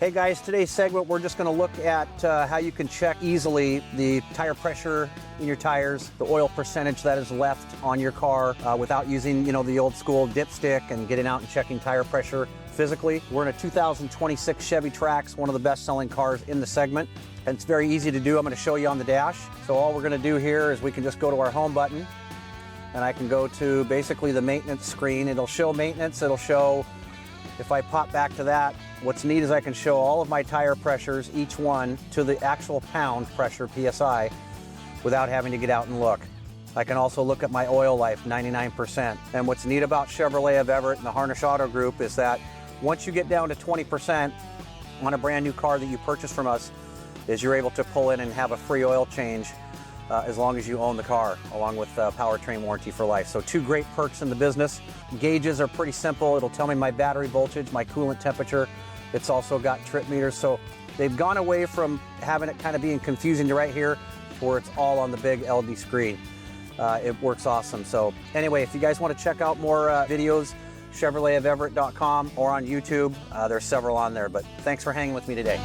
Hey guys, today's segment we're just going to look at how you can check easily the tire pressure in your tires, the oil percentage that is left on your car without using, the old school dipstick and getting out and checking tire pressure physically. We're in a 2026 Chevy Trax, one of the best-selling cars in the segment, and it's very easy to do. I'm going to show you on the dash. So all we're going to do here is we can just go to our home button, and I can go to basically the maintenance screen. It'll show maintenance. It'll show, if I pop back to that, what's neat is I can show all of my tire pressures, each one to the actual pound pressure, PSI, without having to get out and look. I can also look at my oil life, 99%. And what's neat about Chevrolet of Everett and the Harnish Auto Group is that once you get down to 20% on a brand new car that you purchase from us, is you're able to pull in and have a free oil change as long as you own the car, along with powertrain warranty for life. So two great perks in the business. Gauges are pretty simple. It'll tell me my battery voltage, my coolant temperature. It's also got trip meters. So they've gone away from having it kind of being confusing to right here, where it's all on the big LD screen. It works awesome. So anyway, if you guys want to check out more videos, ChevroletofEverett.com or on YouTube. There's several on there, but thanks for hanging with me today.